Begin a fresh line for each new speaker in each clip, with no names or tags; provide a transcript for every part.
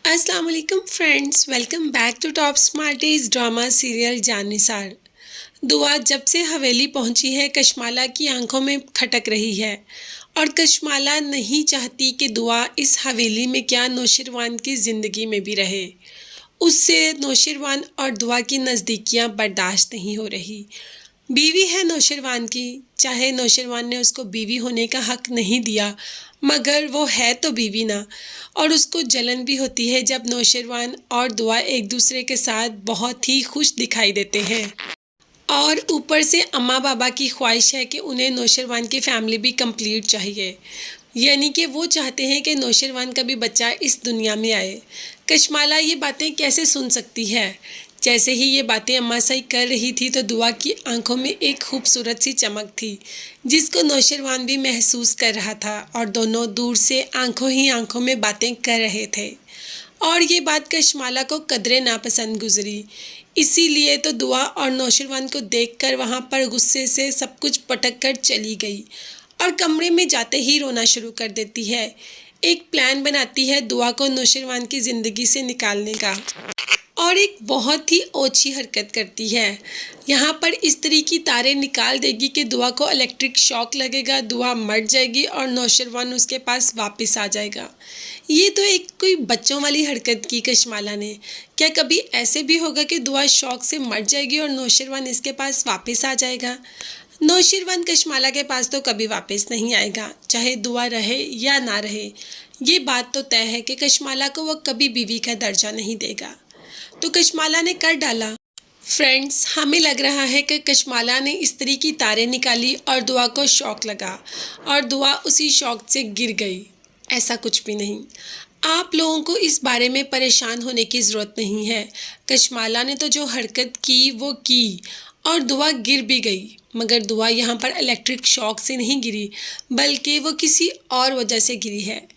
अस्सलाम वालेकुम friends, welcome back to top smarties drama serial Janisar. दुआ जब से हवेली पहुंची है कशमाला की आंखों में खटक रही है और कशमाला नहीं चाहती कि दुआ इस हवेली में क्या नौशिरवान की ज़िंदगी में भी रहे। उससे नौशिरवान और दुआ की नज़दीकियां बर्दाश्त नहीं हो रही। बीवी है नौशिरवान की, चाहे नौशिरवान ने उसको बीवी होने का हक नहीं दिया, मगर वो है तो बीवी ना। और उसको जलन भी होती है जब नौशिरवान और दुआ एक दूसरे के साथ बहुत ही खुश दिखाई देते हैं। और ऊपर से अम्मा बाबा की ख्वाहिश है कि उन्हें नौशिरवान की फ़ैमिली भी कंप्लीट चाहिए, यानी कि वो चाहते हैं कि नौशिरवान का भी बच्चा इस दुनिया में आए। कशमाला ये बातें कैसे सुन सकती है। जैसे ही ये बातें अम्मा सही कर रही थी तो दुआ की आंखों में एक खूबसूरत सी चमक थी, जिसको नौशिरवान भी महसूस कर रहा था और दोनों दूर से आंखों ही आंखों में बातें कर रहे थे। और ये बात कशमाला को कदरे नापसंद गुजरी। इसीलिए तो दुआ और नौशिरवान को देखकर वहाँ पर गुस्से से सब कुछ पटक कर चली गई और कमरे में जाते ही रोना शुरू कर देती है। एक प्लान बनाती है दुआ को नौशिरवान की ज़िंदगी से निकालने का और एक बहुत ही ओछी हरकत करती है। यहाँ पर इस तरह की तारें निकाल देगी कि दुआ को इलेक्ट्रिक शॉक लगेगा, दुआ मर जाएगी और नौशिरवान उसके पास वापस आ जाएगा। ये तो एक कोई बच्चों वाली हरकत की कशमाला ने। क्या कभी ऐसे भी होगा कि दुआ शॉक से मर जाएगी और नौशिरवान इसके पास वापस आ जाएगा? नौशिरवान कशमाला के पास तो कभी वापस नहीं आएगा, चाहे दुआ रहे या ना रहे। ये बात तो तय है कि कशमाला को वह कभी बीवी का दर्जा नहीं देगा। तो कशमाला ने कर डाला। फ्रेंड्स, हमें लग रहा है कि कशमाला ने इस तरह की तारें निकाली और दुआ को शौक लगा और दुआ उसी शौक से गिर गई। ऐसा कुछ भी नहीं। आप लोगों को इस बारे में परेशान होने की ज़रूरत नहीं है। कशमाला ने तो जो हरकत की वो की और दुआ गिर भी गई, मगर दुआ यहाँ पर इलेक्ट्रिक शॉक से नहीं गिरी, बल्कि वो किसी और वजह से गिरी है।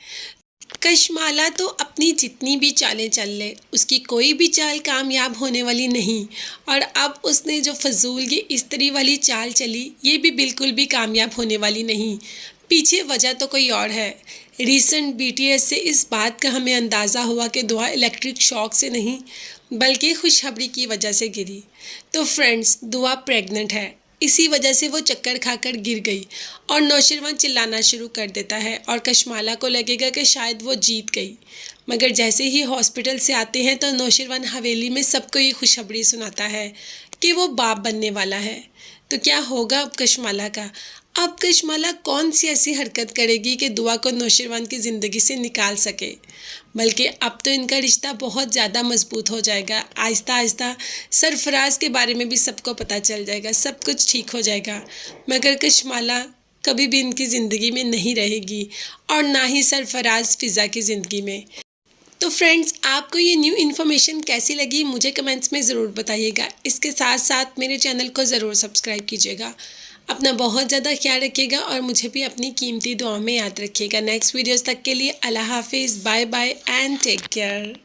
कशमाला तो अपनी जितनी भी चालें चल ले, उसकी कोई भी चाल कामयाब होने वाली नहीं। और अब उसने जो फजूल ये इस तरह वाली चाल चली, ये भी बिल्कुल भी कामयाब होने वाली नहीं। पीछे वजह तो कोई और है। रीसेंट बीटीएस से इस बात का हमें अंदाज़ा हुआ कि दुआ इलेक्ट्रिक शॉक से नहीं बल्कि खुशखबरी की वजह से गिरी। तो फ्रेंड्स, दुआ प्रेग्नेंट है, इसी वजह से वो चक्कर खाकर गिर गई और नौशिरवान चिल्लाना शुरू कर देता है और कशमाला को लगेगा कि शायद वो जीत गई। मगर जैसे ही हॉस्पिटल से आते हैं तो नौशिरवान हवेली में सबको ये खुशखबरी सुनाता है कि वो बाप बनने वाला है। तो क्या होगा अब कशमाला का? अब कशमाला कौन सी ऐसी हरकत करेगी कि दुआ को नौशिरवान की ज़िंदगी से निकाल सके? बल्कि अब तो इनका रिश्ता बहुत ज़्यादा मजबूत हो जाएगा। आहिस्ता आहिस्ता सरफराज के बारे में भी सबको पता चल जाएगा, सब कुछ ठीक हो जाएगा। मगर कशमाला कभी भी इनकी ज़िंदगी में नहीं रहेगी और ना ही सरफराज फ़िज़ा की ज़िंदगी में। तो फ्रेंड्स, आपको ये न्यू इन्फॉर्मेशन कैसी लगी मुझे कमेंट्स में ज़रूर बताइएगा। इसके साथ साथ मेरे चैनल को ज़रूर सब्सक्राइब कीजिएगा। अपना बहुत ज़्यादा ख्याल रखिएगा और मुझे भी अपनी कीमती दुआओं में याद रखिएगा। नेक्स्ट वीडियोस तक के लिए अल्लाह हाफिज़, bye bye and take care.